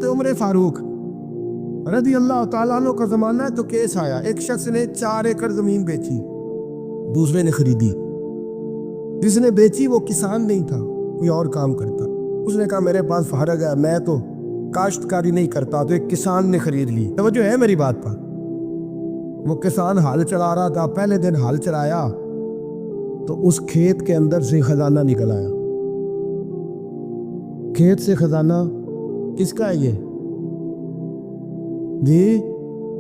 حضرت عمر فاروق رضی اللہ تعالیٰ عنہ کا زمانہ ہے تو کیس آیا، ایک شخص نے 4 ایکڑ زمین بیچی، دوسرے نے خریدی۔ جس نے بیچی وہ کسان نہیں تھا، کوئی اور کام کرتا۔ اس نے کہا میرے پاس فارغ ہے، میں تو کاشتکاری نہیں کرتا، تو ایک کسان نے خرید لی۔ توجہ ہے میری بات پر؟ وہ کسان ہل چلا رہا تھا، پہلے دن ہل چلایا تو اس کھیت کے اندر سے خزانہ نکل آیا۔ کھیت سے خزانہ کس کا ہے یہ؟ جی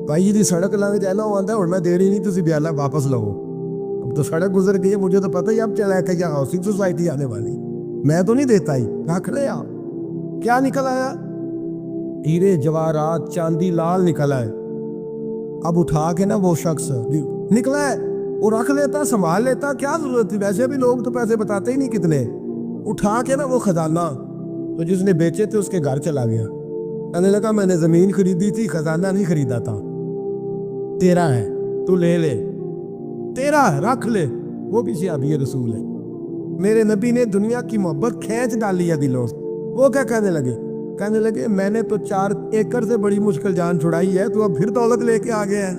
بھائی جی سڑک لانگ جانا ہوا تھا اور میں دیر ہی نہیں تو بیالہ واپس لو۔ اب تو سڑک گزر گئی ہے، مجھے تو پتہ ہی اب چلا کہ کیا ہاؤسنگ سوسائٹی آنے والی، میں تو نہیں دیتا ہی، رکھ لے آپ۔ کیا نکل آیا؟ ہیرے جواہرات چاندی لال نکل آئے۔ اب اٹھا کے نا وہ شخص نکلا ہے وہ رکھ لیتا، سنبھال لیتا، کیا ضرورت تھی؟ ویسے بھی لوگ تو پیسے بتاتے ہی نہیں کتنے۔ اٹھا کے نا وہ خزانہ تو جس نے بیچے تھے اس کے گھر چلا گیا، کہنے لگا میں نے زمین خریدی تھی، خزانہ نہیں خریدا تھا، تیرا ہے، تو لے لے، تیرا ہے، رکھ لے۔ وہ بھی صحابی رسول ہے، میرے نبی نے دنیا کی محبت کھینچ ڈالی ہے دلوں سے۔ وہ کیا کہنے لگے میں نے تو 4 ایکڑ سے بڑی مشکل جان چھڑائی ہے، تو اب پھر دولت لے کے آ گیا ہے۔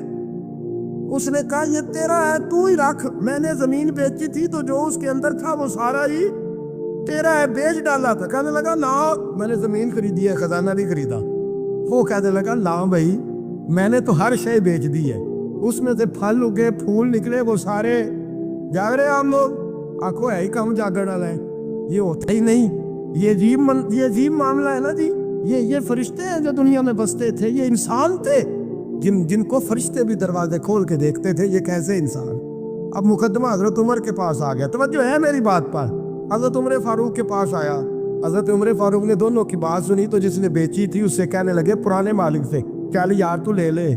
اس نے کہا یہ تیرا ہے، تو ہی رکھ، میں نے زمین بیچی تھی تو جو اس کے اندر تھا وہ سارا ہی تیرا ہے، بیچ ڈالا تھا۔ کہنے لگا نا میں نے زمین خریدی ہے، خزانہ نہیں خریدا۔ وہ کہنے لگا لا بھائی میں نے تو ہر شے بیچ دی ہے، اس میں سے پھل اگے پھول نکلے وہ سارے جاگ رہے آپ لوگ، آنکھوں ہے ہی کم جاگڑ والا ہے، یہ ہوتا ہی نہیں۔ یہ عجیب معاملہ ہے نا جی۔ یہ فرشتے ہیں جو دنیا میں بستے تھے، یہ انسان تھے جن کو فرشتے بھی دروازے کھول کے دیکھتے تھے، یہ کیسے انسان۔ اب مقدمہ حضرت عمر کے پاس آ گیا، توجہ ہے میری بات پر؟ حضرت عمر فاروق کے پاس آیا، حضرت عمر فاروق نے دونوں کی بات سنی تو جس نے بیچی تھی اس سے کہنے لگے پرانے مالک سے، چل یار تو لے لے،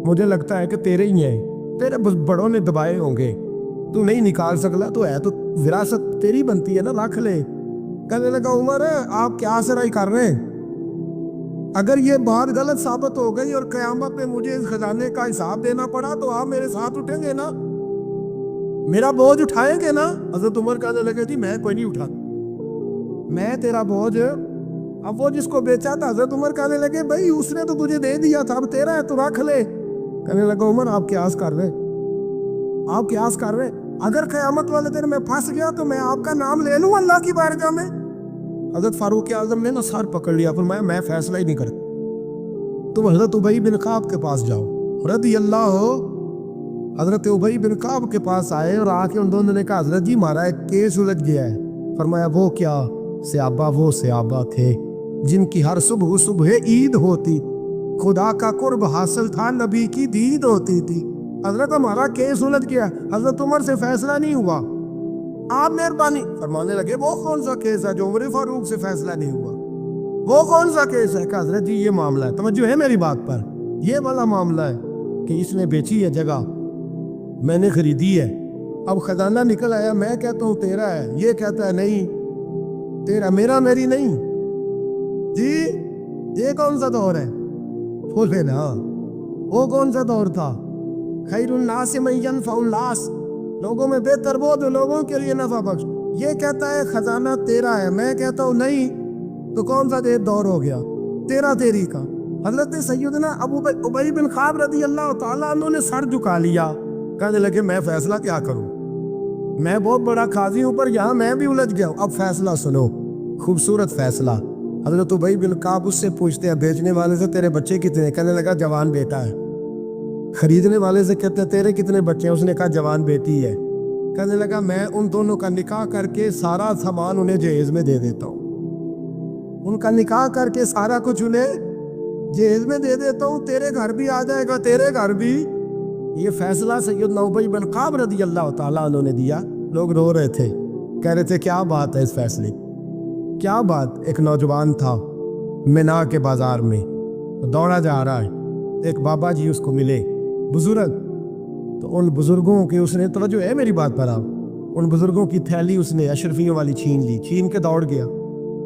مجھے لگتا ہے کہ تیرے ہی ہیں، تیرے بڑوں نے دبائے ہوں گے، تو نہیں نکال سکلا، تو ہے تو وراثت تیری بنتی ہے نا، رکھ لے۔ کہنے لگا عمر آپ کیا سرائی کر رہے ہیں؟ اگر یہ بات غلط ثابت ہو گئی اور قیامت میں مجھے اس خزانے کا حساب دینا پڑا تو آپ میرے ساتھ اٹھیں گے نا، میرا بوجھ اٹھائیں گے نا؟ حضرت عمر کہنے لگے جی میں کوئی نہیں اٹھا، میں تیرا بوجھ۔ اب وہ جس کو بیچا تھا حضرت عمر کہنے لگے بھائی اس نے تو تجھے دے دیا تھا، اب تیرا ہے تو رکھ لے۔ کہنے لگا عمر آپ قیاس کر رہے، اگر قیامت والے دن میں پھنس گیا تو میں آپ کا نام لے لوں اللہ کی بارگاہ میں؟ حضرت فاروق اعظم نے نا سر پکڑ لیا، فرمایا میں فیصلہ ہی نہیں کرتا، تم حضرت ابی بن کعب کے پاس جاؤ رضی اللہ ہو۔ حضرت ابی بن کعب کے پاس آئے اور آ کے ان دونوں نے کہا حضرت جی ہمارا ایک کیس الجھ گیا ہے۔ فرمایا وہ کیا؟ وہ صحابہ تھے جن کی ہر صبح عید ہوتی، خدا کا قرب حاصل تھا، نبی کی دید ہوتی تھی۔ حضرت ہمارا کیس الجھ گیا، حضرت عمر سے فیصلہ نہیں ہوا، آپ مہربانی فرمانے لگے وہ کون سا کیس ہے جو عمر فاروق سے فیصلہ نہیں ہوا؟ وہ کون سا کیس ہے؟ کہ حضرت جی یہ معاملہ ہے، توجہ ہے میری بات پر، یہ والا معاملہ ہے کہ اس نے بیچی ہے جگہ، میں نے خریدی ہے، اب خزانہ نکل آیا، میں کہتا ہوں تیرا ہے، یہ کہتا ہے نہیں تیرا، میرا میری نہیں۔ جی یہ کون سا دور ہے؟ بولے نا وہ کون سا دور تھا؟ خیر الناس من ینفع الناس، لوگوں میں بہتر وہ جو لوگوں کے لیے نفع بخش۔ یہ کہتا ہے خزانہ تیرا ہے، میں کہتا ہوں نہیں، تو کون سا دور ہو گیا؟ تیرا تیری کا۔ حضرت سیدنا ابی بن کعب رضی اللہ تعالیٰ عنہ نے سر جھکا لیا، کہنے لگے میں فیصلہ کیا کروں، میں بہت بڑا قاضی ہوں پر یہاں میں بھی الجھ گیا ہوں، اب فیصلہ سنو، خوبصورت فیصلہ۔ حضرت ابی بن کعب اس سے پوچھتے ہیں بیچنے والے سے تیرے بچے کتنے؟ کہنے لگا جوان بیٹا ہے۔ خریدنے والے سے کہتے ہیں تیرے کتنے بچے ہیں؟ اس نے کہا جوان بیٹی ہے۔ کہنے لگا میں ان دونوں کا نکاح کر کے سارا سامان انہیں جہیز میں دے دیتا ہوں، ان کا نکاح کر کے سارا کچھ انہیں جہیز میں دے دیتا ہوں، تیرے گھر بھی آ جائے گا، تیرے گھر بھی۔ یہ فیصلہ سیدنا ابی بن کعب رضی اللہ تعالیٰ عنہ نے دیا۔ لوگ رو رہے تھے، کہہ رہے تھے کیا بات ہے اس فیصلے، کیا بات۔ ایک نوجوان تھا مینا کے بازار میں، دوڑا جا رہا ہے، ایک بابا جی اس کو ملے بزرگ، تو ان بزرگوں کی اس نے، توجہ ہے میری بات پر آپ، ان بزرگوں کی تھیلی اس نے اشرفیوں والی چھین لی، چھین کے دوڑ گیا،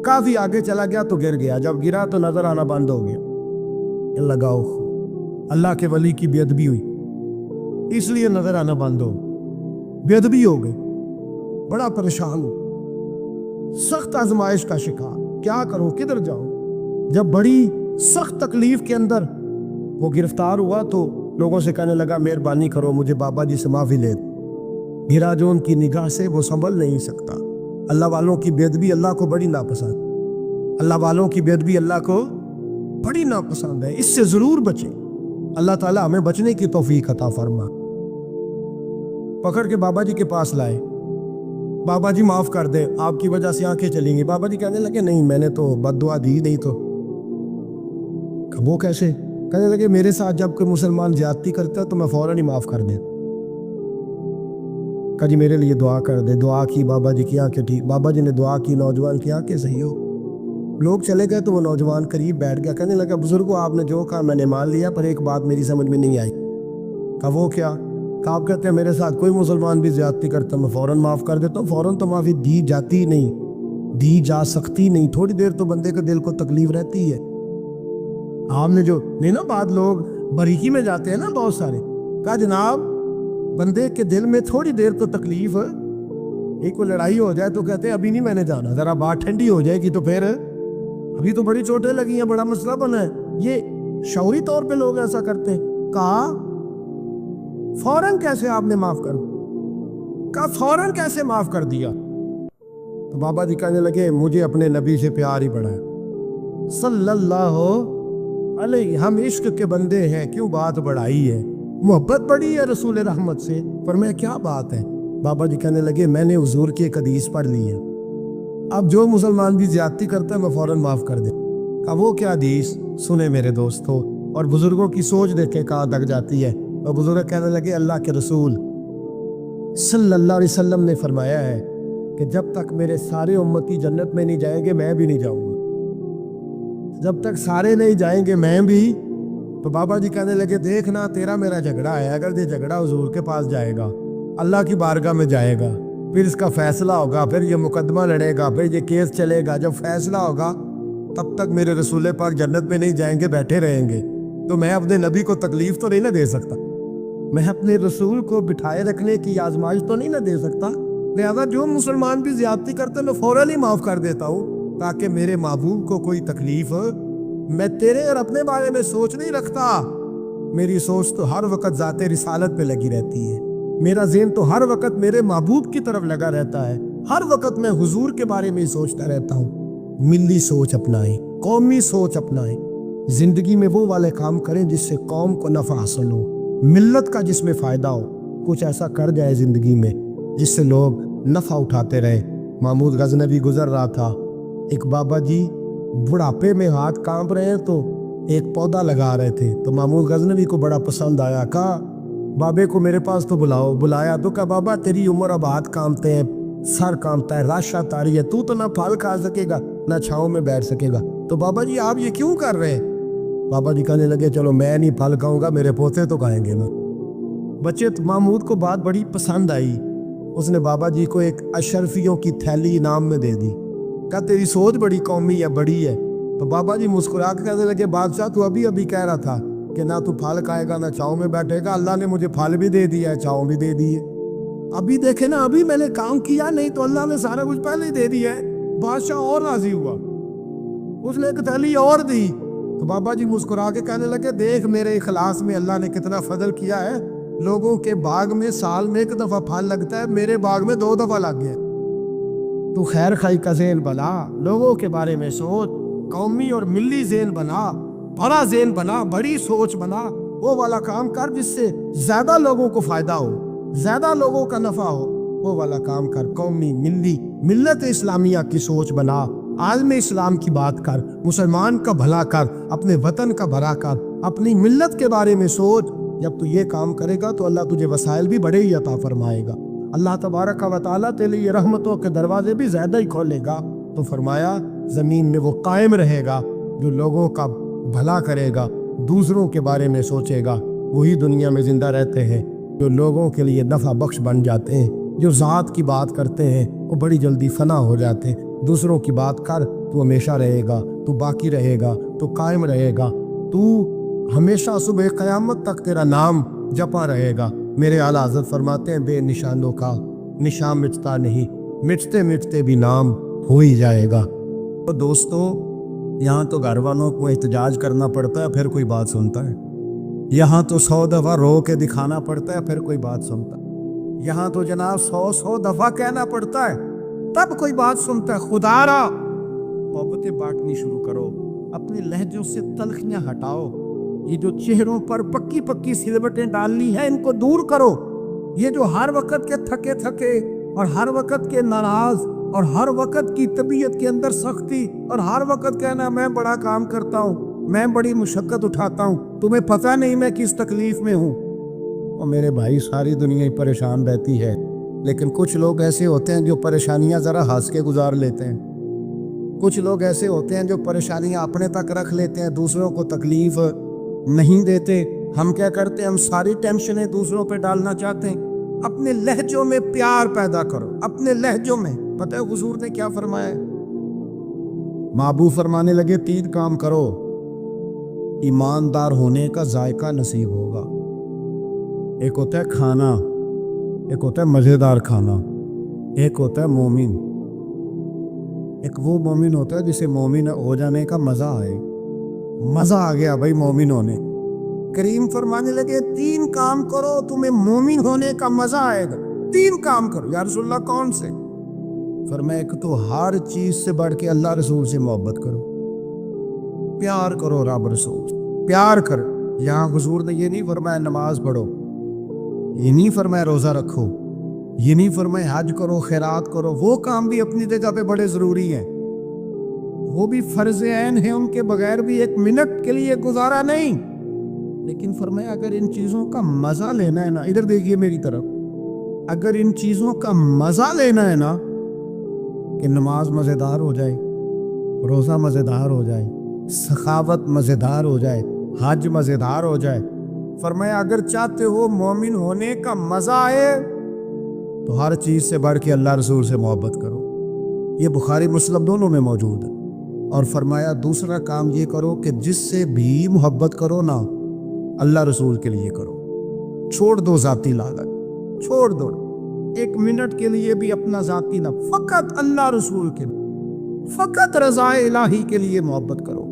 کافی آگے چلا گیا تو گر گیا، جب گرا تو نظر آنا بند ہو گیا۔ لگاؤ اللہ کے ولی کی بے ادبی ہوئی، اس لیے نظر آنا بند ہو، بے ادبی ہو گئی، بڑا پریشان ہوں، سخت آزمائش کا شکار، کیا کروں کدھر جاؤں؟ जब बड़ी सख्त तकलीफ के अंदर वो गिरफ्तार हुआ तो लोगों से कहने लगा मेहरबानी करो मुझे बाबा जी से माफ़ी ले। हीरा जो उनकी निगाह से वो संभल नहीं सकता। अल्लाह वालों की बेदबी अल्लाह को बड़ी नापसंद, अल्लाह वालों की बेदबी अल्लाह को बड़ी नापसंद है, इससे ज़रूर बचें। अल्लाह ताला हमें बचने की तौफीक अता फरमा। पकड़ के बाबा जी के पास लाए, बाबा जी माफ़ कर दे, आपकी वजह से आंखें चलेंगी। बाबा जी कहने लगे नहीं मैंने तो बद्दुआ दी नहीं। तो वो कैसे? कहने लगे मेरे साथ जब कोई मुसलमान ज्यादती करता है तो मैं फ़ौरन ही माफ़ कर देता। कहा जी मेरे लिए दुआ कर दे। दुआ की, बाबा जी की आंखें ठीक। बाबा जी ने दुआ की, नौजवान की आंखें सही हो। लोग चले गए तो वो नौजवान करीब बैठ गया, कहने लगा बुजुर्गो आपने जो कहा मैंने मान लिया, पर एक बात मेरी समझ में नहीं आई। कहा वो क्या? कहा आप कहते हैं मेरे साथ कोई मुसलमान भी ज्यादती करता मैं फ़ौरन माफ़ कर देता हूँ। फ़ौरन तो माफ़ी दी जाती नहीं, दी जा सकती नहीं, थोड़ी देर तो बंदे के दिल को तकलीफ रहती है। आपने जो नहीं ना बात, लोग बारीकी में जाते हैं ना बहुत सारे। कहा जनाब बंदे के दिल में थोड़ी देर तो तकलीफ, एक को लड़ाई हो जाए तो कहते हैं अभी नहीं मैंने जाना, ज़रा बात ठंडी हो जाएगी तो फिर, अभी तो बड़ी चोटें लगी हैं, बड़ा मसला बना है। ये शौरी तौर पे लोग ऐसा करते हैं। कहा फौरन कैसे आपने माफ़ कर? कहा फौरन कैसे माफ़ कर दिया? तो बाबा जी कहने लगे मुझे अपने नबी से प्यार ही बड़ा है सल्लल्लाहु अलैहि, हम इश्क के बंदे हैं, क्यों बात बढ़ाई है? मोहब्बत बड़ी है रसूल रहमत से। पर मैं क्या बात है? बाबा जी कहने लगे मैंने हुजूर की एक हदीस पढ़ ली है, अब जो मुसलमान भी ज्यादती करता है मैं फ़ौरन माफ़ कर दे। कहा वो क्या हदीस? सुने मेरे दोस्तों, और बुजुर्गों की सोच देखे कहाँ तक जाती है। और बुजुर्ग कहने लगे अल्लाह के रसूल सल्लल्लाहु अलैहि वसल्लम ने फरमाया है कि जब तक मेरे सारे उम्मती जन्नत में नहीं जाएंगे मैं भी नहीं जाऊंगा, जब तक सारे नहीं जाएंगे मैं भी। तो बाबा जी कहने लगे देखना तेरा मेरा झगड़ा है, अगर ये झगड़ा हुजूर के पास जाएगा, अल्लाह की बारगाह में जाएगा, फिर इसका फैसला होगा, फिर ये मुकदमा लड़ेगा, फिर ये केस चलेगा, जब फैसला होगा तब तक मेरे रसूल पाक जन्नत में नहीं जाएंगे, बैठे रहेंगे। तो मैं अपने नबी को तकलीफ तो नहीं ना दे सकता, मैं अपने रसूल को बिठाए रखने की आजमाइश तो नहीं ना दे सकता। लिहाजा जो मुसलमान भी ज्यादती करते मैं फ़ौरन ही माफ़ कर देता हूँ, ताकि मेरे महबूब को कोई तकलीफ, मैं तेरे और अपने बारे में सोच नहीं रखता, मेरी सोच तो हर वक्त ज़ाते रिसालत पे लगी रहती है, मेरा ज़हन तो हर वक्त मेरे महबूब की तरफ लगा रहता है, हर वक्त मैं हुजूर के बारे में ही सोचता रहता हूँ। मिली सोच अपनाएं, कौमी सोच अपनाएं, ज़िंदगी में वो वाले काम करें जिससे कौम को नफ़ा हासिल हो, मिल्लत का जिसमें फ़ायदा हो, कुछ ऐसा कर जाए ज़िंदगी में जिससे लोग नफ़ा उठाते रहे। महमूद गज़नवी गुज़र रहा था, एक बाबा जी बुढ़ापे में हाथ कांप रहे हैं तो एक पौधा लगा रहे थे, तो महमूद गज़नवी को बड़ा पसंद आया। कहा बाबे को मेरे पास तो बुलाओ। बुलाया तो कहा बाबा तेरी उम्र अब हाथ कांपते हैं, सर कांपता है, राशा तारी है, तू तो ना फल खा सकेगा ना छाँव में बैठ सकेगा, तो बाबा जी आप ये क्यों कर रहे हैं? बाबा जी कहने लगे चलो मैं नहीं फल खाऊंगा, मेरे पोते तो खाएंगे ना। बच्चे तो महमूद को बात बड़ी पसंद आई, उसने बाबा जी को एक अशरफियों की थैली इनाम में दे दी। कहा तेरी सोच बड़ी कौमी है, बड़ी है। तो बाबा जी मुस्कुरा के कहने लगे बादशाह तू अभी अभी कह रहा था कि ना तू फल खाएगा ना छाँव में बैठेगा, अल्लाह ने मुझे फल भी दे दिया है, छाँव भी दे दी है। अभी देखे ना, अभी मैंने काम किया नहीं तो अल्लाह ने सारा कुछ पहले ही दे दिया है। बादशाह और राजी हुआ, उसने एक थैली और दी। तो बाबा जी मुस्कुरा के कहने लगे देख मेरे इखलास में अल्लाह ने कितना फजल किया है, लोगों के बाग में साल में एक दफ़ा फल लगता है, मेरे बाग में 2 दफ़ा लग गया। तू खैर खाई का ज़हन बना, लोगों के बारे में सोच, कौमी और मिली ज़हन बना, बड़ा ज़हन बना, बड़ी सोच बना, वो वाला काम कर जिससे ज़्यादा लोगों को फ़ायदा हो, ज़्यादा लोगों का नफ़ा हो, वो वाला काम कर। कौमी मिली मिल्लत इस्लामिया की सोच बना, आलम इस्लाम की बात कर, मुसलमान का भला कर, अपने वतन का भला कर, अपनी मिल्लत के बारे में सोच। जब तू ये काम करेगा तो अल्लाह तुझे वसाइल भी बड़े ही अता फरमाएगा, अल्लाह तबारक व तआला तेरे लिए रहमतों के दरवाजे भी ज़्यादा ही खोलेगा। तो फरमाया ज़मीन में वो कायम रहेगा जो लोगों का भला करेगा, दूसरों के बारे में सोचेगा, वही दुनिया में ज़िंदा रहते हैं। जो लोगों के लिए नफ़ा बख्श बन जाते हैं, जो ज़ात की बात करते हैं वो बड़ी जल्दी फना हो जाते हैं। दूसरों की बात कर, तू हमेशा रहेगा, तू बाकी रहेगा, तू कायम रहेगा, तू हमेशा सुबह क़यामत तक तेरा नाम जपा रहेगा। मेरे आला हज़रत फरमाते हैं बेनिशानों का निशान मिटता नहीं, मिटते मिटते भी नाम हो ही जाएगा। तो दोस्तों यहाँ तो घर वालों को एहतजाज करना पड़ता है फिर कोई बात सुनता है, यहाँ तो 100 दफ़ा रो के दिखाना पड़ता है फिर कोई बात सुनता है, यहाँ तो जनाब 100 दफ़ा कहना पड़ता है तब कोई बात सुनता है। खुदारा मोहब्बतें बांटनी शुरू करो, अपने लहजों से तलखियाँ हटाओ, ये जो चेहरों पर पक्की पक्की सिलवटें डालनी है इनको दूर करो। ये जो हर वक्त के थके थके और हर वक्त के नाराज और हर वक्त की तबीयत के अंदर सख्ती और हर वक्त कहना मैं बड़ा काम करता हूँ, मैं बड़ी मुशक्कत उठाता हूँ, तुम्हें पता नहीं मैं किस तकलीफ में हूँ। और मेरे भाई सारी दुनिया ही परेशान रहती है, लेकिन कुछ लोग ऐसे होते हैं जो परेशानियां ज़रा हंस के गुजार लेते हैं, कुछ लोग ऐसे होते हैं जो परेशानियां अपने तक रख लेते हैं, दूसरों को तकलीफ नहीं देते। हम क्या करते हैं, हम सारी टेंशनें दूसरों पे डालना चाहते हैं। अपने लहजों में प्यार पैदा करो, अपने लहजों में। पता है हुजूर ने क्या फरमाया? महबूब फरमाने लगे 3 काम करो, ईमानदार होने का जायका नसीब होगा। एक होता है खाना, एक होता है मज़ेदार खाना, एक होता है मोमिन। एक वो मोमिन होता है जिसे मोमिन हो जाने का मज़ा आए, मज़ा आ गया भाई मोमिन होने। करीम फरमाने लगे 3 काम करो तुम्हें मोमिन होने का मज़ा आएगा। 3 काम करो। या रसूलल्लाह कौन से? फरमाया एक तो हर चीज़ से बढ़ के अल्लाह रसूल से मोहब्बत करो, प्यार करो, रब रसूल प्यार करो। यहाँ हुजूर ने ये नहीं फरमाया नमाज पढ़ो, ये नहीं फरमाया रोज़ा रखो, ये नहीं फरमाया हज करो, खैरात करो। वो काम भी अपनी जगह पे बड़े ज़रूरी हैं, वो भी फ़र्ज़ ऐन है, उनके बगैर भी 1 मिनट के लिए गुजारा नहीं। लेकिन फरमाया अगर इन चीज़ों का मज़ा लेना है ना, इधर देखिए मेरी तरफ, अगर इन चीज़ों का मज़ा लेना है ना, कि नमाज मज़ेदार हो जाए, रोज़ा मज़ेदार हो जाए, सखावत मज़ेदार हो जाए, हज मज़ेदार हो जाए, फरमाया अगर चाहते हो मोमिन होने का मज़ा आए तो हर चीज़ से बढ़ के अल्लाह रसूल से मोहब्बत करो। ये बुखारी मुस्लिम दोनों में मौजूद है। और फरमाया दूसरा काम ये करो कि जिससे भी मोहब्बत करो ना, अल्लाह रसूल के लिए करो। छोड़ दो ज़ाती लालच, छोड़ दो 1 मिनट के लिए भी अपना ज़ाती ना, फ़कत अल्लाह रसूल के, फ़कत रज़ाए इलाही के लिए मोहब्बत करो।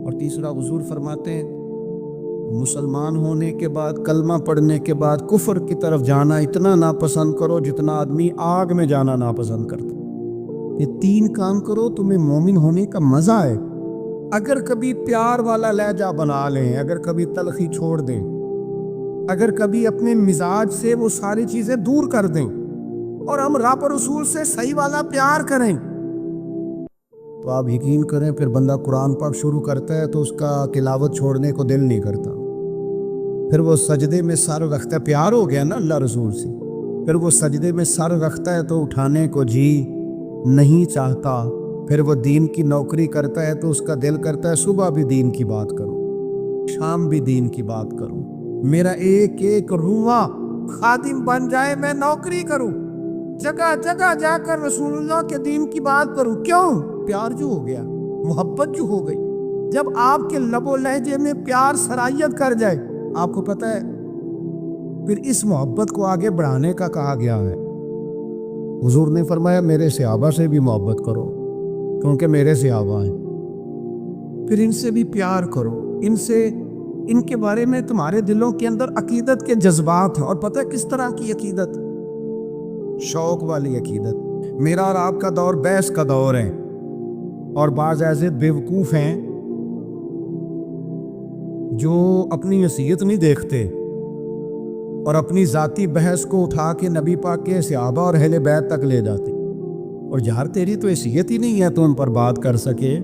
और तीसरा हुजूर फरमाते हैं मुसलमान होने के बाद, कलमा पढ़ने के बाद कुफ्र की तरफ जाना इतना नापसंद करो जितना आदमी आग में जाना नापसंद करता। ये 3 काम करो तुम्हें मोमिन होने का मज़ा आए। अगर कभी प्यार वाला लहजा बना लें, अगर कभी तलखी छोड़ दें, अगर कभी अपने मिजाज से वो सारी चीज़ें दूर कर दें और हम रब रसूल से सही वाला प्यार करें, तो आप यकीन करें फिर बंदा कुरान पाक शुरू करता है तो उसका तिलावत छोड़ने को दिल नहीं करता। फिर वो सजदे में सर रखता है, प्यार हो गया ना अल्लाह रसूल से, फिर वो सजदे में सर रखता है तो उठाने को जी नहीं चाहता। फिर वो दीन की नौकरी करता है तो उसका दिल करता है सुबह भी दीन की बात करूं, शाम भी दीन की बात करूं, मेरा एक एक रुआ खादिम बन जाए, मैं नौकरी करूं, जगह जगह जाकर रसूलुल्लाह के दीन की बात करूं। क्यों? प्यार जो हो गया, मोहब्बत जो हो गई। जब आपके लबो लहजे में प्यार सरायत कर जाए, आपको पता है फिर इस मोहब्बत को आगे बढ़ाने का कहा गया है। हुजूर ने फरमाया मेरे सहाबा से भी मोहब्बत करो क्योंकि मेरे सहाबा हैं। फिर इनसे भी प्यार करो, इनसे, इनके बारे में तुम्हारे दिलों के अंदर अकीदत के जज्बात हैं। और पता है किस तरह की अकीदत? शौक वाली अकीदत। मेरा और आपका दौर बहस का दौर है और बाज़ ऐसे बेवकूफ़ हैं जो अपनी हैसियत नहीं देखते और अपनी ज़ाती बहस को उठा के नबी पाक के सहाबा और अहले बैत तक ले जाते। और यार तेरी तो हैसियत ही नहीं है तो उन पर बात कर सके,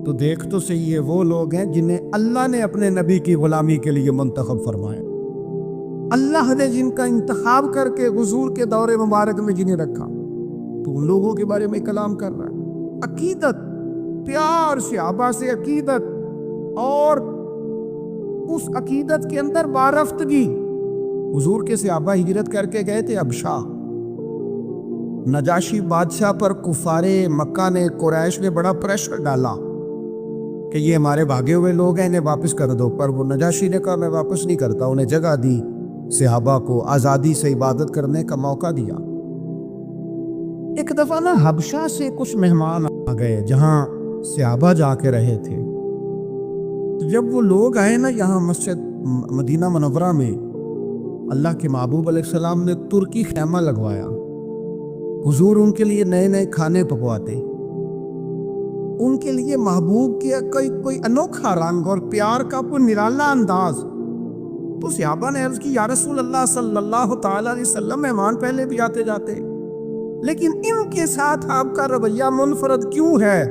तो देख तो सही है वो लोग हैं जिन्हें अल्लाह ने अपने नबी की गुलामी के लिए मुंतखब फरमाया। अल्लाह ने जिनका इंतखाब करके हुजूर के दौरे मुबारक में जिन्हें रखा, तो उन लोगों के बारे में कलाम कर रहा है। अकीदत, प्यार सहाबा से अकीदत, और उस अकीदत के अंदर बारफ्तगी। हुजूर के सहाबा हिजरत करके गए थे अबशा। नजाशी बादशाह पर कुफारे मक्का ने, कुरैश ने बड़ा प्रेशर डाला कि ये हमारे भागे हुए लोग हैं, इन्हें वापस कर दो। पर वो नजाशी ने कहा मैं वापस नहीं करता। उन्हें जगह दी, सहाबा को आज़ादी से इबादत करने का मौका दिया। एक दफ़ा ना हबशा से कुछ मेहमान आ गए जहाँ सहाबा जाके रहे थे। तो जब वो लोग आए ना यहाँ मस्जिद मदीना मुनव्वरा में, अल्लाह के महबूब अलैहिस्सलाम ने तुर्की खैमा लगवाया। हुजूर उनके लिए नए नए खाने पकवाते, उनके लिए महबूब के कोई अनोखा रंग और प्यार का कोई निराला अंदाज। तो सहाबा ने अर्ज की, या रसूल अल्लाह सल्लल्लाहु ताला अलैहि वसल्लम, मेहमान पहले भी आते जाते, लेकिन इनके साथ आपका रवैया मुनफरद क्यों है?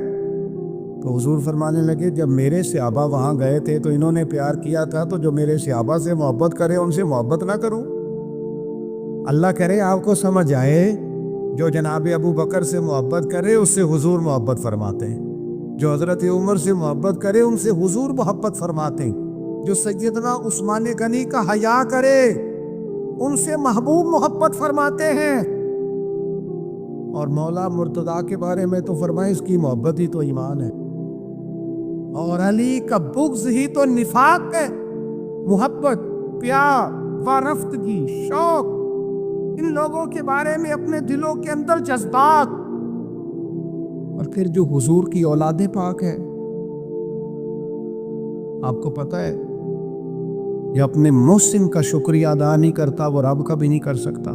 तो हुजूर फरमाने लगे, जब मेरे सहाबा वहाँ गए थे तो इन्होंने प्यार किया था, तो जो मेरे सहाबा से मोहब्बत करे उनसे मोहब्बत ना करूं? अल्लाह करे आपको समझ आए, जो जनाब अबू बकर से मोहब्बत करे उससे हुजूर मोहब्बत फरमाते हैं, जो हज़रत उमर से मोहब्बत करे उनसे हुजूर मोहब्बत फरमाते हैं, जो सैयदना उस्मान गनी का हया करे उनसे महबूब मोहब्बत फरमाते हैं। और मौला मुर्तदा के बारे में तो फरमाए, इसकी मोहब्बत ही तो ईमान है, और अली का बुग़्ज़ ही तो निफाक है। मोहब्बत, प्यार, वारफ्तगी, शौक, इन लोगों के बारे में अपने दिलों के अंदर जज्बात। और फिर जो हुजूर की औलादे पाक है, आपको पता है, ये अपने मोहसिन का शुक्रिया अदा नहीं करता वो रब का भी नहीं कर सकता।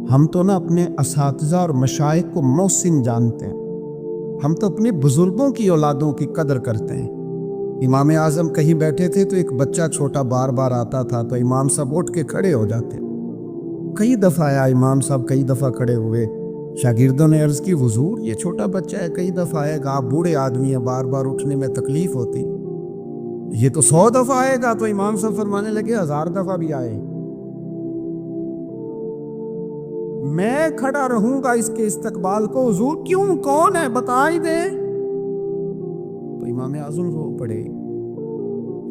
हम तो ना अपने असातिज़ा और मशाइख को मोहसिन जानते हैं, हम तो अपने बुजुर्गों की औलादों की कदर करते हैं। इमाम आज़म कहीं बैठे थे तो एक बच्चा छोटा बार बार आता था, तो इमाम साहब उठ के खड़े हो जाते। कई दफ़ा आया इमाम साहब, कई दफ़ा खड़े हुए, शागिर्दों ने अर्ज़ की, हुजूर ये छोटा बच्चा है, कई दफ़ा आएगा, आप बूढ़े आदमी हैं, बार बार उठने में तकलीफ होती, ये तो 100 दफ़ा आएगा। तो इमाम साहब फरमाने लगे, 1000 दफ़ा भी आए, मैं खड़ा रहूंगा इसके इस्तकबाल को। हुजूर क्यों, कौन है, बता ही दे। तो इमाम आज़म रो पड़े,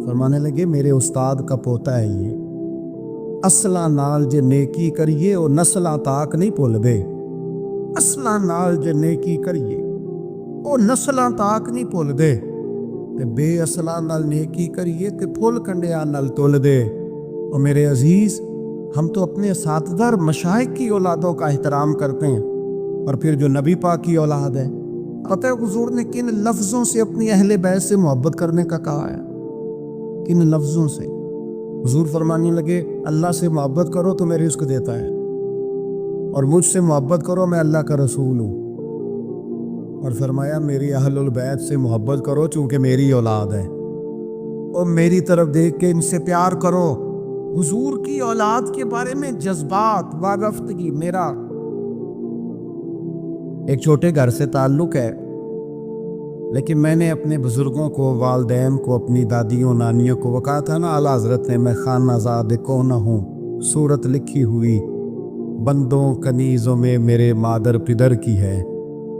फरमाने लगे, मेरे उस्ताद का पोता है ये, असला नाल जे नेकी करिए और नस्ला ताक नहीं भुल दे। असला नाल जे नेकी करिए और नस्ला ताक नहीं भुल दे, ते बेअसला नाल नेकी करिए ते फुल कंडिया नाल तुल दे। और मेरे अजीज, हम तो अपने असातिज़ा मशाइख की औलादों का एहतराम करते हैं, और फिर जो नबी पाक की औलाद है, पता है हुजूर ने किन लफ्ज़ों से अपनी अहले बैत से मोहब्बत करने का कहा है? किन लफ्ज़ों से? हुजूर फरमाने लगे, अल्लाह से मोहब्बत करो तो मैं रिज़्क़ देता है, और मुझसे मोहब्बत करो मैं अल्लाह का रसूल हूँ। और फरमाया, मेरी अहलुल बैत से मोहब्बत करो चूँकि मेरी औलाद है, और मेरी तरफ देख के इनसे प्यार करो। हुजूर की औलाद के बारे में जज्बात, वारफ्तगी। मेरा एक छोटे घर से ताल्लुक़ है, लेकिन मैंने अपने बुज़ुर्गों को, वालदैन को, अपनी दादियों नानियों को वो कहा था ना, आला हज़रत ने, मैं खानाज़ाद को न हूँ, सूरत लिखी हुई बंदों कनीज़ों में मेरे मादर पिदर की है।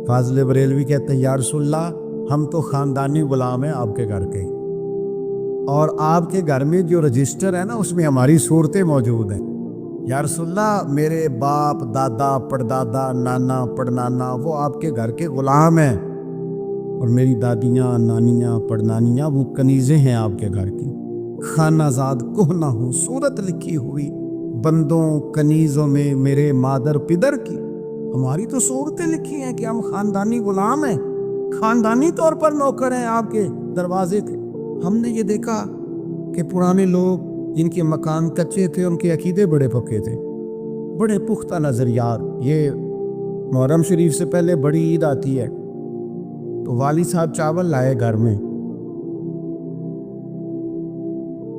फाज़िल बरेलवी कहते हैं, या रसूलल्लाह, हम तो ख़ानदानी गुलाम हैं आपके घर के, और आपके घर में जो रजिस्टर है ना उसमें हमारी सूरतें मौजूद हैं। या रसूलल्लाह, मेरे बाप, दादा, पड़दादा, नाना, पड़नाना वो आपके घर के ग़ुलाम हैं, और मेरी दादियाँ, नानियाँ, पड़नानियाँ वो कनीज़ें हैं आपके घर की। खानाज़ाद को ना हूँ, सूरत लिखी हुई बंदों कनीज़ों में मेरे मादर पिदर की। हमारी तो सूरतें लिखी हैं कि हम ख़ानदानी ग़ुलाम हैं, ख़ानदानी तौर पर नौकर हैं आपके दरवाजे के। हमने ये देखा कि पुराने लोग जिनके मकान कच्चे थे, उनके अकीदे बड़े पक्के थे, बड़े पुख्ता नज़रियात। ये मुहर्रम शरीफ से पहले बड़ी ईद आती है, तो वाली साहब चावल लाए घर में,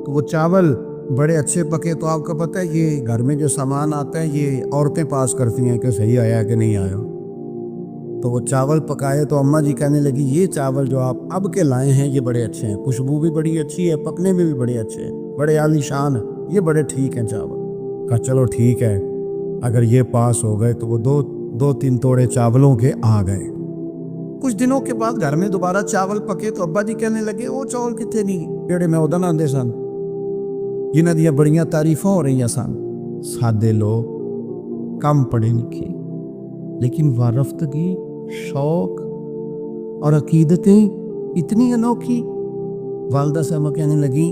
तो वो चावल बड़े अच्छे पके। तो आपको पता है ये घर में जो सामान आता है ये औरतें पास करती हैं कि सही आया कि नहीं आया। तो वो चावल पकाए तो अम्मा जी कहने लगी, ये चावल जो आप अब के लाए हैं ये बड़े अच्छे हैं, खुशबू भी बड़ी अच्छी है, पकने में भी बड़े अच्छे हैं, बड़े आलीशान है, ये बड़े ठीक हैं चावल। कहा चलो ठीक है, अगर ये पास हो गए। तो वो दो तीन तोड़े चावलों के आ गए। कुछ दिनों के बाद घर में दोबारा चावल पके तो अब्बा जी कहने लगे, वो चावल कितने नहीं जेड़े मैं उदन आंदे सन, जिन्हां दियां बड़ियां तारीफां हो रही सन। सादे लोग, कम पढ़े लिखे, लेकिन वारफ्तगी, शौक और अकीदतें इतनी अनोखी। वालदा साहब कहने लगी,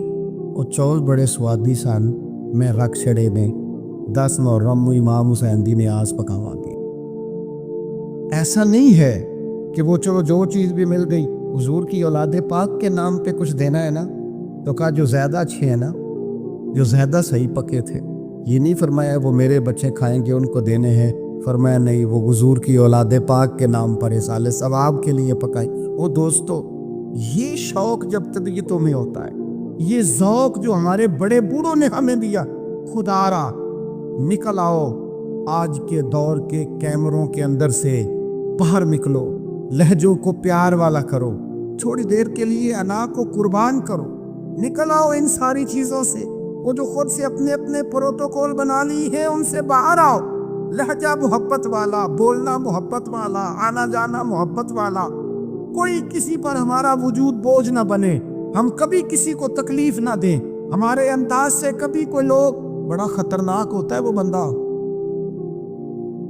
वो चौल बड़े स्वादी सन, मैं रख छड़े में 10 मुहर्रम इमाम हुसैन दी न्याज पकावांगी। ऐसा नहीं है کہ وہ چلو جو چیز بھی مل گئی حضور کی اولاد پاک کے نام پہ کچھ دینا ہے نا، تو کہا جو زیادہ اچھے ہیں نا، جو زیادہ صحیح پکے تھے، یہ نہیں فرمایا وہ میرے بچے کھائیں گے ان کو دینے ہیں، فرمایا نہیں، وہ حضور کی اولاد پاک کے نام پر اصالِ ثواب کے لیے پکائیں۔ وہ دوستو، یہ شوق جب طبیعتوں میں ہوتا ہے، یہ ذوق جو ہمارے بڑے بوڑھوں نے ہمیں دیا، خدا را نکل آؤ آج کے دور کے کیمروں کے اندر سے باہر نکلو، لہجوں کو پیار والا کرو، تھوڑی دیر کے لیے انا کو قربان کرو، نکل آؤ ان ساری چیزوں سے، وہ جو خود سے اپنے اپنے پروٹوکول بنا لی ہیں ان سے باہر آؤ، لہجہ محبت والا، بولنا محبت والا، آنا جانا محبت والا، کوئی کسی پر ہمارا وجود بوجھ نہ بنے، ہم کبھی کسی کو تکلیف نہ دیں، ہمارے انداز سے کبھی کوئی لوگ، بڑا خطرناک ہوتا ہے وہ بندہ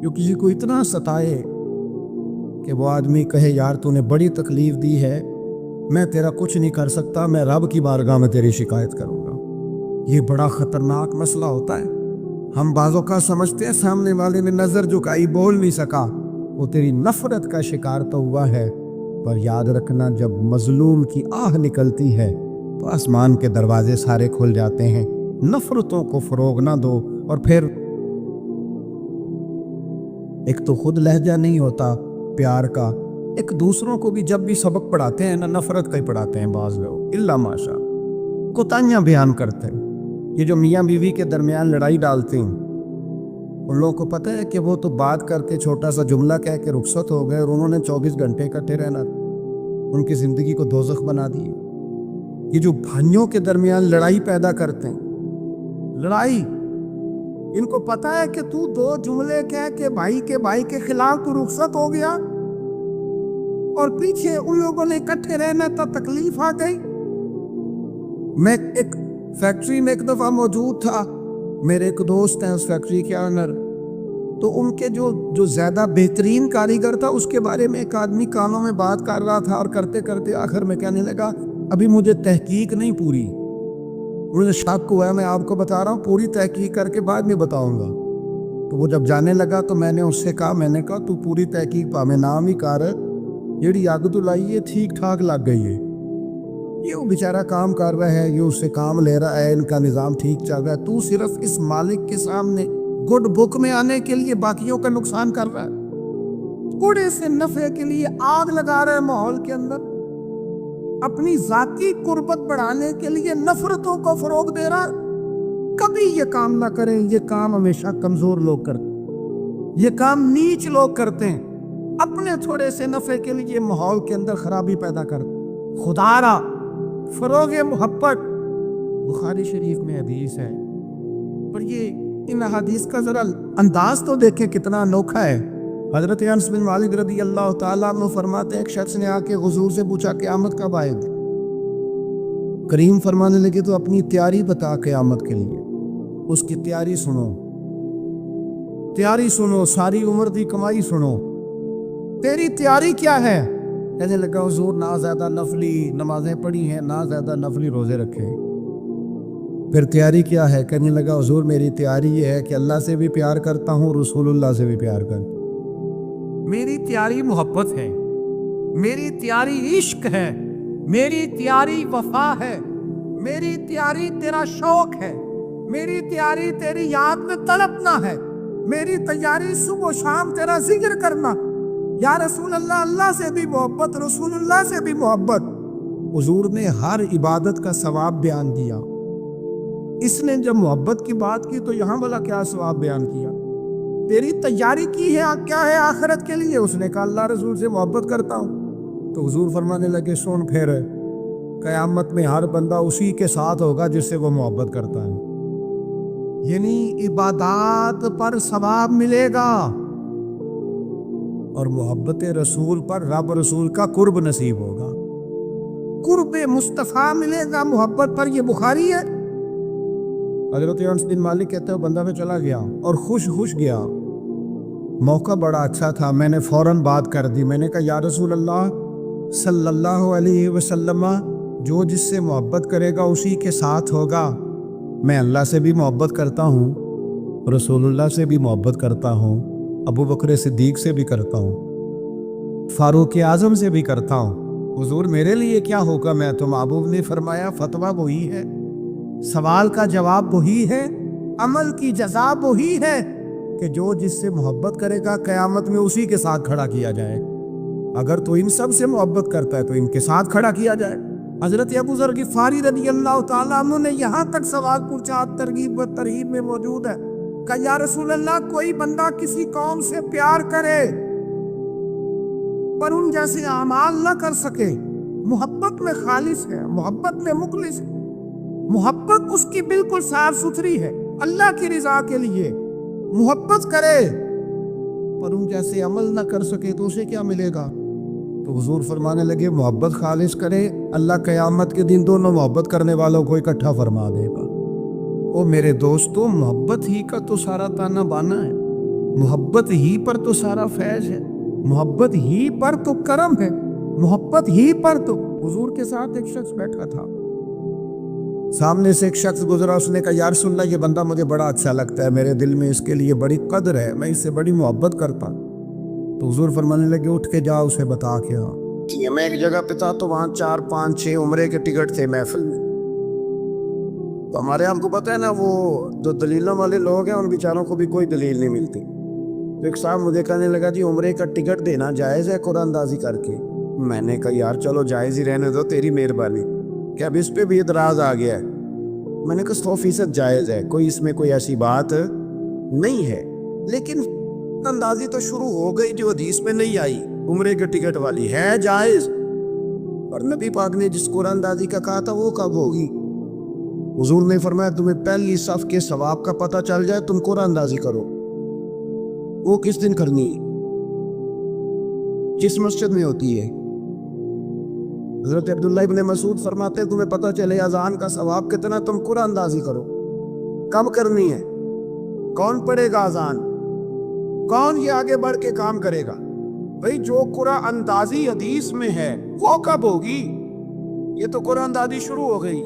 جو کسی کو اتنا ستائے کہ وہ آدمی کہے یار تو نے بڑی تکلیف دی ہے، میں تیرا کچھ نہیں کر سکتا، میں رب کی بارگاہ میں تیری شکایت کروں گا۔ یہ بڑا خطرناک مسئلہ ہوتا ہے۔ ہم بعضوں کا سمجھتے ہیں سامنے والے نے نظر جھکائی بول نہیں سکا، وہ تیری نفرت کا شکار تو ہوا ہے، پر یاد رکھنا جب مظلوم کی آہ نکلتی ہے تو آسمان کے دروازے سارے کھل جاتے ہیں۔ نفرتوں کو فروغ نہ دو، اور پھر ایک تو خود لہجہ نہیں ہوتا پیار کا، ایک دوسروں کو بھی جب بھی سبق پڑھاتے ہیں نا نفرت کا ہی پڑھاتے ہیں بعض لوگ، اللہ ماشا کوتاہیاں بیان کرتے ہیں۔ یہ جو میاں بیوی کے درمیان لڑائی ڈالتے ہیں، ان لوگوں کو پتہ ہے کہ وہ تو بات کر کے چھوٹا سا جملہ کہہ کے رخصت ہو گئے اور انہوں نے 24 گھنٹے اکٹھے رہنا، ان کی زندگی کو دوزخ بنا دی۔ یہ جو بھائیوں کے درمیان لڑائی پیدا کرتے ہیں، لڑائی، ان کو پتا ہے کہ تو 2 جملے کہہ کے بھائی کے خلاف تو رخصت ہو گیا، اور پیچھے ان لوگوں نے اکٹھے رہنا تو تکلیف آ گئی۔ میں ایک فیکٹری میں ایک دفعہ موجود تھا، میرے ایک دوست ہیں اس فیکٹری کے آنر، تو ان کے جو زیادہ بہترین کاریگر تھا اس کے بارے میں ایک آدمی کانوں میں بات کر رہا تھا، اور کرتے کرتے آخر میں کہنے لگا ابھی مجھے تحقیق نہیں پوری، انہیں شک ہوا ہے، میں آپ کو بتا رہا ہوں پوری تحقیق کر کے بعد میں بتاؤں گا۔ تو وہ جب جانے لگا تو میں نے اس سے کہا، میں نے کہا تو پوری تحقیق پا، میں نام ہی کر جیڑی آگ تو لائی ہے ٹھیک ٹھاک لگ گئی ہے، یہ وہ بیچارہ کام کر رہا ہے، یہ اس سے کام لے رہا ہے، ان کا نظام ٹھیک چل رہا ہے، تو صرف اس مالک کے سامنے گڈ بک میں آنے کے لیے باقیوں کا نقصان کر رہا ہے، کوڑے سے نفع کے لیے آگ لگا رہا ہے ماحول کے اندر، اپنی ذاتی قربت بڑھانے کے لیے نفرتوں کو فروغ دے رہا ہے۔ کبھی یہ کام نہ کریں، یہ کام ہمیشہ کمزور لوگ کرتے ہیں، یہ کام نیچ لوگ کرتے ہیں، اپنے تھوڑے سے نفع کے لیے ماحول کے اندر خرابی پیدا کرتے ہیں۔ خدا را فروغ محبت، بخاری شریف میں حدیث ہے، پر یہ ان حدیث کا ذرا انداز تو دیکھیں کتنا انوکھا ہے۔ حضرت انس بن مالک رضی اللہ تعالیٰ عنہ فرماتے ہیں ایک شخص نے آ کے حضور سے پوچھا قیامت کب آئے گی؟ کریم فرمانے لگے تو اپنی تیاری بتا قیامت کے لیے، اس کی تیاری سنو، تیاری سنو، ساری عمر دی کمائی سنو، تیری تیاری کیا ہے؟ کہنے لگا حضور نہ زیادہ نفلی نمازیں پڑھی ہیں، نہ زیادہ نفلی روزے رکھے۔ پھر تیاری کیا ہے؟ کہنے لگا حضور میری تیاری یہ ہے کہ اللہ سے بھی پیار کرتا ہوں، رسول اللہ سے بھی پیار کرتا ہوں، میری تیاری محبت ہے، میری تیاری عشق ہے، میری تیاری وفا ہے، میری تیاری تیرا شوق ہے، میری تیاری تیری یاد میں تڑپنا ہے، میری تیاری صبح و شام تیرا ذکر کرنا، یا رسول اللہ، اللہ سے بھی محبت، رسول اللہ سے بھی محبت۔ حضور نے ہر عبادت کا ثواب بیان کیا، اس نے جب محبت کی بات کی تو یہاں والا کیا ثواب بیان کیا؟ تیری تیاری کی ہے کیا ہے آخرت کے لیے؟ اس نے کہا اللہ رسول سے محبت کرتا ہوں۔ تو حضور فرمانے لگے سن پھر قیامت میں ہر بندہ اسی کے ساتھ ہوگا جس سے وہ محبت کرتا ہے، یعنی عبادات پر ثواب ملے گا اور محبت رسول پر رب رسول کا قرب نصیب ہوگا، قرب مصطفیٰ ملے گا محبت پر۔ یہ بخاری ہے۔ حضرت انس بن مالک کہتے ہیں بندہ میں چلا گیا اور خوش گیا، موقع بڑا اچھا تھا، میں نے فوراً بات کر دی، میں نے کہا یا رسول اللہ صلی اللہ علیہ وسلم، جو جس سے محبت کرے گا اسی کے ساتھ ہوگا، میں اللہ سے بھی محبت کرتا ہوں، رسول اللہ سے بھی محبت کرتا ہوں، ابو بکر صدیق سے بھی کرتا ہوں، फारूक आजम से भी करता हूँ। हुजूर मेरे लिए क्या हुक्म है? तो महबूब ने फरमाया फतवा वही है, सवाल का जवाब वही है, अमल की जज़ा वही है कि जो जिससे मोहब्बत करेगा क़यामत में उसी के साथ खड़ा किया जाए। अगर तो इन सब से मोहब्बत करता है तो इनके साथ खड़ा किया जाए। हजरत अबू ज़र ग़िफ़ारी रज़ी अल्लाह तआला अन्हु ने यहाँ तक सवाल पूछा, तरगीब व तरहीब में मौजूद है, कहा या रसूल अल्लाह, कोई बंदा किसी कौम से प्यार करे पर उन जैसे अमाल न कर सके, मोहब्बत में खालिस है, मोहब्बत में मुखलिस है, मोहब्बत उसकी बिल्कुल साफ सुथरी है, अल्लाह की रिजा के लिए मोहब्बत करे पर उन जैसे अमल न कर सके तो उसे क्या मिलेगा? तो हुजूर फरमाने लगे मोहब्बत खालिस करे, अल्लाह क़यामत के दिन दोनों मोहब्बत करने वालों को इकट्ठा फरमा देगा। ओ मेरे दोस्तों, मोहब्बत ही का तो सारा ताना बाना है, मोहब्बत ही पर तो सारा फैज है, मोहब्बत ही पर तो करम है, मोहब्बत ही पर तो। हुजूर के साथ एक शख्स बैठा था, सामने से एक शख्स गुजरा, उसने कहा या रसूल अल्लाह, ये बंदा मुझे बड़ा अच्छा लगता है, मेरे दिल में इसके लिए बड़ी कदर है, मैं इससे बड़ी मोहब्बत करता। तो हुजूर फरमाने लगे उठ के जाओ उसे बता के आ। मैं एक जगह पे था तो वहाँ 4 5 6 उम्रे के टिकट थे महफिल में। तो हमारे आपको पता है ना, वो जो दलीलों वाले लोग हैं उन बेचारों को भी कोई दलील नहीं मिलती। तो एक साहब मुझे कहने लगा जी उम्रे का टिकट देना जायज़ है कुरानंदाजी करके? मैंने कहा यार चलो जायज़ ही रहने दो, तेरी मेहरबानी। क्या अब इस पे भी इतराज़ आ गया है? मैंने कहा 100% जायज़ है, कोई इसमें कोई ऐसी बात नहीं है, लेकिन अंदाजी तो शुरू हो गई जो हदीस में नहीं आई, उम्रे के टिकट वाली है जायज़, और नबी पाक ने जिस कुरानंदाजी का कहा था वो कब होगी? हुजूर ने फरमाया तुम्हें पहली सफ के सवाब का पता चल जाए तुम कुरानंदाजी करो। वो किस दिन करनी है? किस मस्जिद में होती है? हज़रत अब्दुल्लाह इब्न मसूद फरमाते तुम्हें पता चले अजान का सवाब कितना, तुम कुरानंदाजी करो। कब करनी है? कौन पढ़ेगा अजान? कौन ये आगे बढ़ के काम करेगा? भाई जो कुरानंदाजी हदीस में है वो कब होगी? ये तो कुरानंदाजी शुरू हो गई।